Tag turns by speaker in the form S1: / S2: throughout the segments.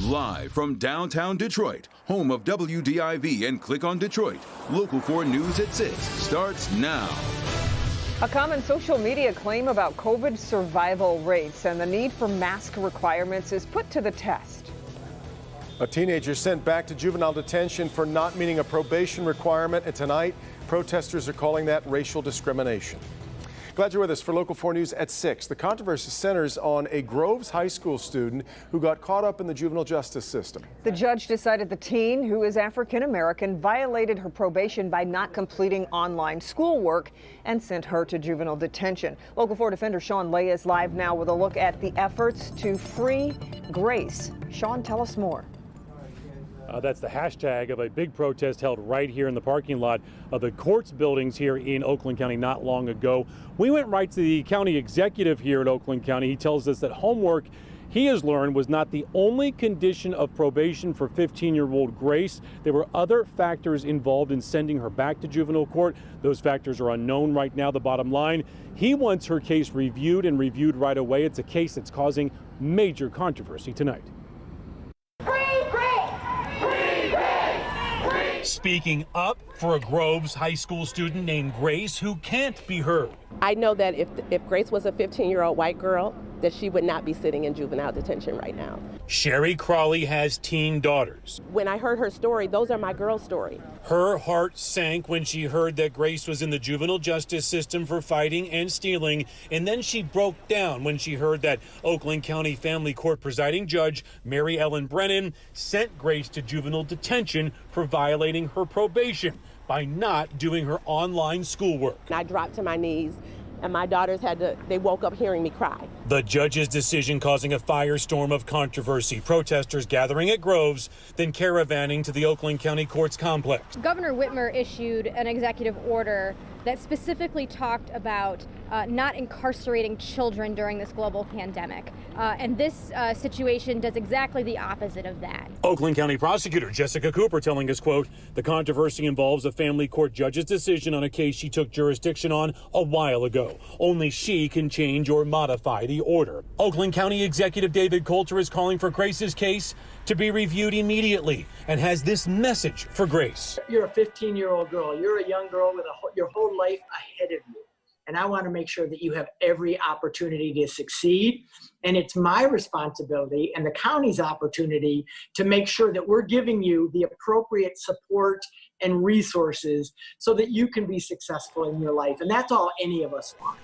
S1: Live from downtown Detroit, home of WDIV and Click on Detroit, Local 4 News at 6 starts now.
S2: A common social media claim about COVID survival rates and the need for mask requirements is put to the test.
S3: A teenager sent back to juvenile detention for not meeting a probation requirement, and tonight, protesters are calling that racial discrimination. Glad you're with us for Local 4 News at 6. The controversy centers on a Groves High School student who got caught up in the juvenile justice system.
S2: The judge decided the teen, who is African American, violated her probation by not completing online schoolwork and sent her to juvenile detention. Local 4 defender Sean Lay is live now with a look at the efforts to free Grace. Sean, tell us more.
S4: That's the hashtag of a big protest held right here in the parking lot of the courts buildings here in Oakland County not long ago. We went right to the county executive here at Oakland County. He tells us that homework he has learned was not the only condition of probation for 15-year-old Grace. There were other factors involved in sending her back to juvenile court. Those factors are unknown right now. The bottom line, he wants her case reviewed and reviewed right away. It's a case that's causing major controversy tonight. Speaking up for a Groves High School student named Grace who can't be heard.
S5: I know that if Grace was a 15-year-old white girl, that she would not be sitting in juvenile detention right now.
S4: Sherry Crawley has teen daughters.
S5: When I heard her story, those are my girls' story.
S4: Her heart sank when she heard that Grace was in the juvenile justice system for fighting and stealing, and then she broke down when she heard that Oakland County Family Court presiding judge Mary Ellen Brennan sent Grace to juvenile detention for violating her probation by not doing her online schoolwork.
S5: And I dropped to my knees, and my daughters they woke up hearing me cry.
S4: The judge's decision causing a firestorm of controversy. Protesters gathering at Groves, then caravanning to the Oakland County Courts complex.
S6: Governor Whitmer issued an executive order that specifically talked about not incarcerating children during this global pandemic. And this situation does exactly the opposite of that.
S4: Oakland County Prosecutor Jessica Cooper telling us, quote, the controversy involves a family court judge's decision on a case she took jurisdiction on a while ago. Only she can change or modify the order. Oakland County Executive David Coulter is calling for Grace's case to be reviewed immediately and has this message for Grace.
S7: You're a 15-year-old girl. You're a young girl with your whole life ahead of you. And I want to make sure that you have every opportunity to succeed. And it's my responsibility and the county's opportunity to make sure that we're giving you the appropriate support and resources so that you can be successful in your life. And that's all any of us want.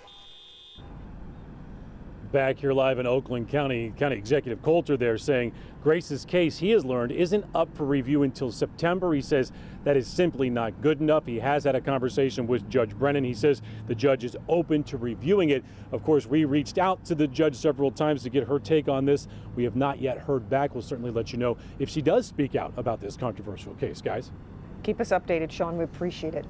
S4: Back here live in Oakland County Executive Coulter there saying Grace's case, he has learned, isn't up for review until September. He says that is simply not good enough. He has had a conversation with Judge Brennan. He says the judge is open to reviewing it. Of course, we reached out to the judge several times to get her take on this. We have not yet heard back. We'll certainly let you know if she does speak out about this controversial case, guys.
S2: Keep us updated, Sean. We appreciate it.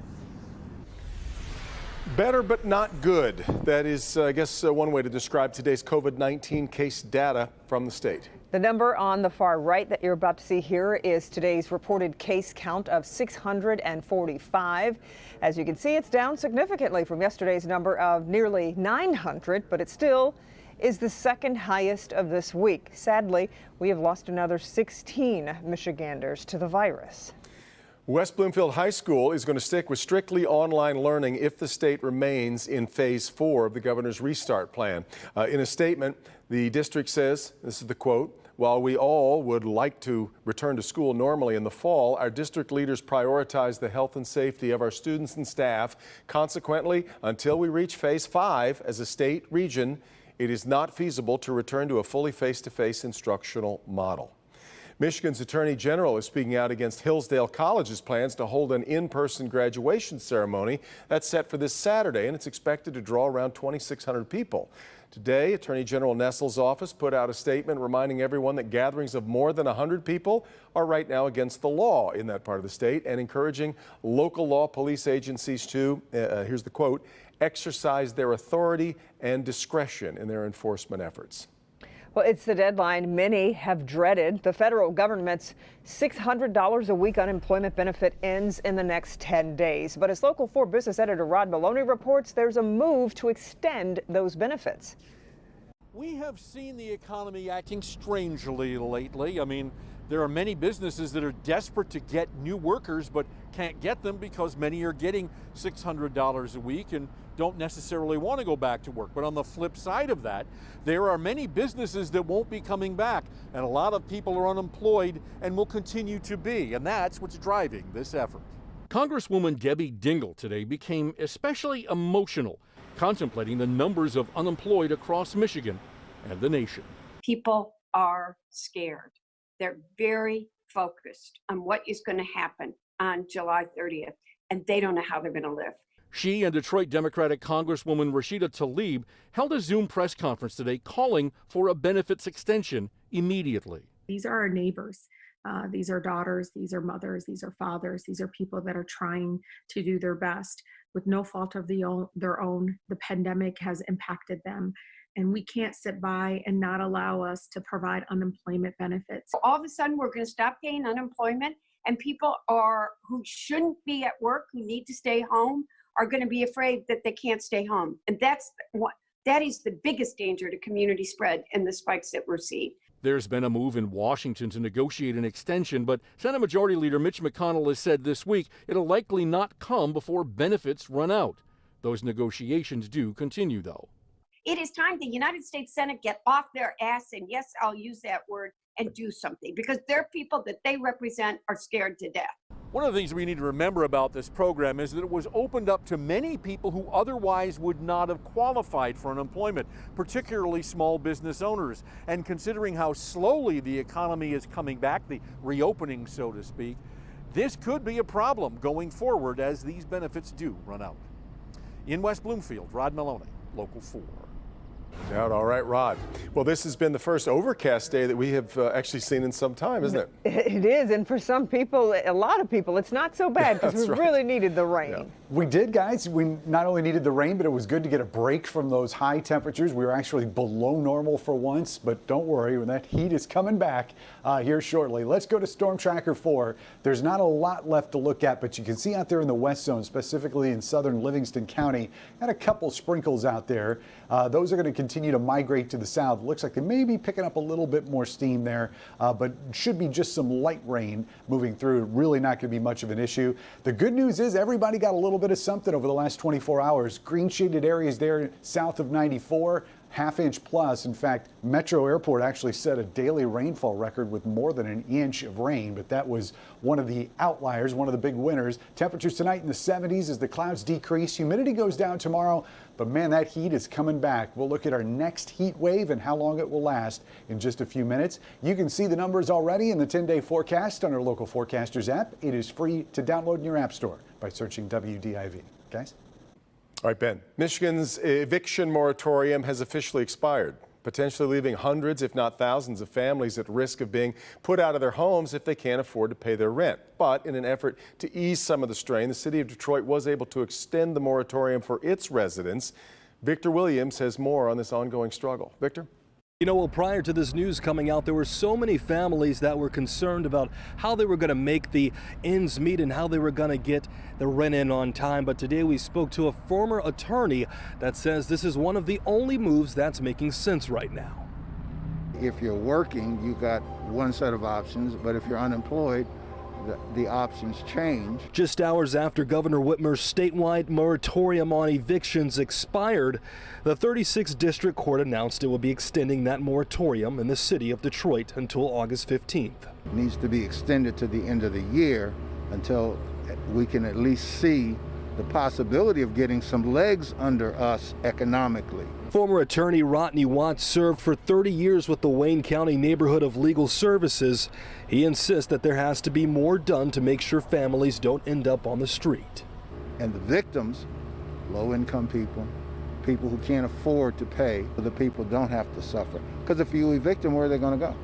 S3: Better but not good. That is, I guess, one way to describe today's COVID-19 case data from the state.
S2: The number on the far right that you're about to see here is today's reported case count of 645. As you can see, it's down significantly from yesterday's number of nearly 900, but it still is the second highest of this week. Sadly, we have lost another 16 Michiganders to the virus.
S3: West Bloomfield High School is going to stick with strictly online learning if the state remains in phase 4 of the governor's restart plan. In a statement, the district says, this is the quote, while we all would like to return to school normally in the fall, our district leaders prioritize the health and safety of our students and staff. Consequently, until we reach phase 5 as a state region, it is not feasible to return to a fully face-to-face instructional model. Michigan's Attorney General is speaking out against Hillsdale College's plans to hold an in-person graduation ceremony that's set for this Saturday, and it's expected to draw around 2,600 people. Today, Attorney General Nessel's office put out a statement reminding everyone that gatherings of more than 100 people are right now against the law in that part of the state and encouraging local law police agencies to, here's the quote, exercise their authority and discretion in their enforcement efforts.
S2: Well, it's the deadline many have dreaded. The federal government's $600 a week unemployment benefit ends in the next 10 days. But as Local 4 business editor Rod Maloney reports, there's a move to extend those benefits.
S4: We have seen the economy acting strangely lately. I mean, there are many businesses that are desperate to get new workers but can't get them because many are getting $600 a week and don't necessarily want to go back to work. But on the flip side of that, there are many businesses that won't be coming back, and a lot of people are unemployed and will continue to be, and that's what's driving this effort. Congresswoman Debbie Dingell today became especially emotional, contemplating the numbers of unemployed across Michigan and the nation.
S8: People are scared. They're very focused on what is going to happen on July 30th, and they don't know how they're going to live.
S4: She and Detroit Democratic Congresswoman Rashida Tlaib held a Zoom press conference today calling for a benefits extension immediately.
S9: These are our neighbors. These are daughters, these are mothers, these are fathers, these are people that are trying to do their best with no fault of their own. The pandemic has impacted them, and we can't sit by and not allow us to provide unemployment benefits.
S8: All of a sudden, we're going to stop paying unemployment, and people who shouldn't be at work, who need to stay home, are going to be afraid that they can't stay home. And that is the biggest danger to community spread and the spikes that we're seeing.
S4: There's been a move in Washington to negotiate an extension, but Senate Majority Leader Mitch McConnell has said this week it'll likely not come before benefits run out. Those negotiations do continue, though.
S8: It is time the United States Senate get off their ass, and yes, I'll use that word, and do something, because their people that they represent are scared to death.
S4: One of the things we need to remember about this program is that it was opened up to many people who otherwise would not have qualified for unemployment, particularly small business owners. And considering how slowly the economy is coming back, the reopening, so to speak, this could be a problem going forward as these benefits do run out. In West Bloomfield, Rod Maloney, Local 4.
S3: Out. All right, Rod. Well, this has been the first overcast day that we have actually seen in some time, isn't it?
S2: It is, and for some people, a lot of people, it's not so bad because we really needed the rain.
S10: Yeah. We did, guys. We not only needed the rain, but it was good to get a break from those high temperatures. We were actually below normal for once, but don't worry, when that heat is coming back here shortly. Let's go to Storm Tracker 4. There's not a lot left to look at, but you can see out there in the west zone, specifically in southern Livingston County, had a couple sprinkles out there. Those are going to continue to migrate to the south. Looks like they may be picking up a little bit more steam there, but should be just some light rain moving through. Really not going to be much of an issue. The good news is everybody got a little bit of something over the last 24 hours. Green shaded areas there south of 94. Half-inch plus. In fact, Metro Airport actually set a daily rainfall record with more than an inch of rain, but that was one of the outliers, one of the big winners. Temperatures tonight in the 70s as the clouds decrease. Humidity goes down tomorrow, but man, that heat is coming back. We'll look at our next heat wave and how long it will last in just a few minutes. You can see the numbers already in the 10-day forecast on our Local Forecasters app. It is free to download in your app store by searching WDIV. Guys?
S3: All right, Ben. Michigan's eviction moratorium has officially expired, potentially leaving hundreds, if not thousands, of families at risk of being put out of their homes if they can't afford to pay their rent. But in an effort to ease some of the strain, the city of Detroit was able to extend the moratorium for its residents. Victor Williams has more on this ongoing struggle. Victor?
S11: You know, well, prior to this news coming out, there were so many families that were concerned about how they were going to make the ends meet and how they were going to get the rent in on time. But today we spoke to a former attorney that says this is one of the only moves that's making sense right now.
S12: If you're working, you got one set of options, but if you're unemployed, the options change.
S11: Just hours after Governor Whitmer's statewide moratorium on evictions expired, the 36th District Court announced it will be extending that moratorium in the city of Detroit until August 15th.
S12: It needs to be extended to the end of the year until we can at least see the possibility of getting some legs under us economically.
S11: Former attorney Rodney Watts served for 30 years with the Wayne County Neighborhood of Legal Services. He insists that there has to be more done to make sure families don't end up on the street.
S12: And the victims, low-income people, people who can't afford to pay, the people don't have to suffer. Because if you evict them, where are they going to go?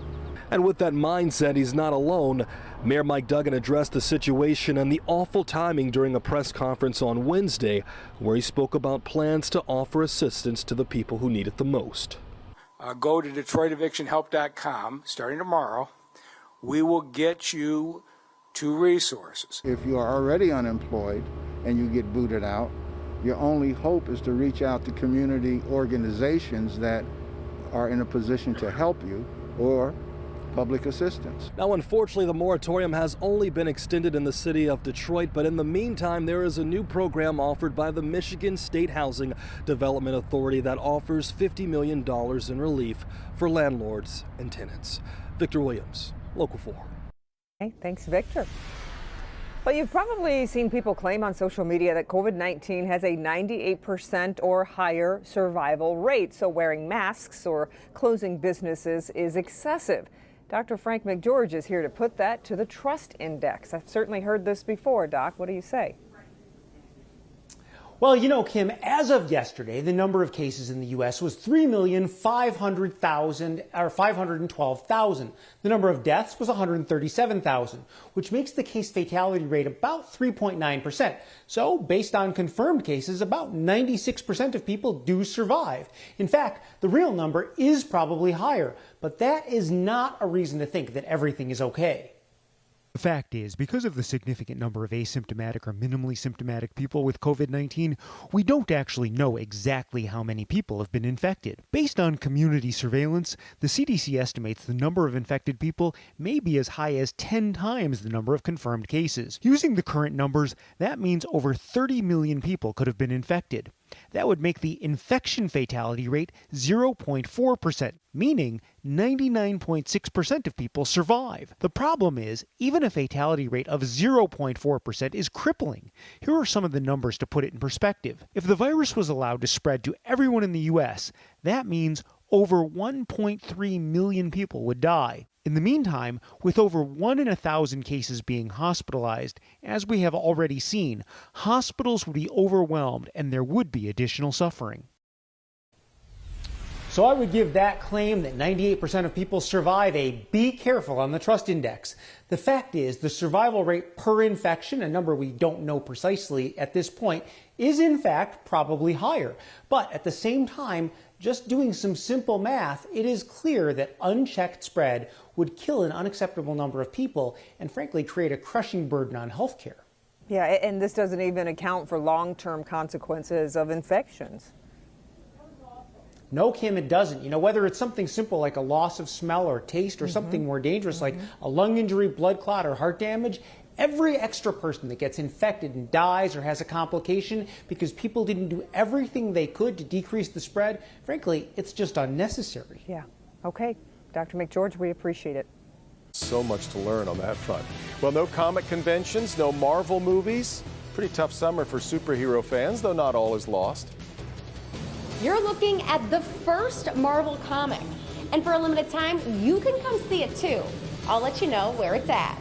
S11: And with that mindset, he's not alone. Mayor Mike Duggan addressed the situation and the awful timing during a press conference on Wednesday, where he spoke about plans to offer assistance to the people who need it the most.
S13: Go to DetroitEvictionHelp.com starting tomorrow. We will get you to resources.
S12: If you are already unemployed and you get booted out, your only hope is to reach out to community organizations that are in a position to help you or public assistance.
S11: Now, unfortunately, the moratorium has only been extended in the city of Detroit, but in the meantime, there is a new program offered by the Michigan State Housing Development Authority that offers $50 million in relief for landlords and tenants. Victor Williams, Local 4.
S2: Okay, thanks, Victor. Well, you've probably seen people claim on social media that COVID-19 has a 98% or higher survival rate, so wearing masks or closing businesses is excessive. Dr. Frank McGeorge is here to put that to the trust index. I've certainly heard this before, Doc. What do you say?
S14: Well, you know, Kim, as of yesterday, the number of cases in the U.S. was 512,000. The number of deaths was 137,000, which makes the case fatality rate about 3.9%. So, based on confirmed cases, about 96% of people do survive. In fact, the real number is probably higher, but that is not a reason to think that everything is okay.
S15: The fact is, because of the significant number of asymptomatic or minimally symptomatic people with COVID-19, we don't actually know exactly how many people have been infected. Based on community surveillance, the CDC estimates the number of infected people may be as high as 10 times the number of confirmed cases. Using the current numbers, that means over 30 million people could have been infected. That would make the infection fatality rate 0.4%, meaning 99.6% of people survive. The problem is, even a fatality rate of 0.4% is crippling. Here are some of the numbers to put it in perspective. If the virus was allowed to spread to everyone in the U.S., that means over 1.3 million people would die. In the meantime, with over 1 in 1,000 cases being hospitalized, as we have already seen, hospitals would be overwhelmed and there would be additional suffering.
S14: So I would give that claim that 98% of people survive a be careful on the trust index. The fact is, the survival rate per infection, a number we don't know precisely at this point, is in fact probably higher. But at the same time, just doing some simple math, it is clear that unchecked spread would kill an unacceptable number of people and frankly create a crushing burden on healthcare.
S2: Yeah, and this doesn't even account for long-term consequences of infections.
S14: No, Kim, it doesn't. You know, whether it's something simple like a loss of smell or taste or something more dangerous like a lung injury, blood clot, or heart damage, every extra person that gets infected and dies or has a complication because people didn't do everything they could to decrease the spread, frankly, it's just unnecessary.
S2: Yeah. Okay. Dr. McGeorge, we appreciate it.
S3: So much to learn on that front. Well, no comic conventions, no Marvel movies. Pretty tough summer for superhero fans, though not all is lost.
S16: You're looking at the first Marvel comic. And for a limited time, you can come see it too. I'll let you know where it's at.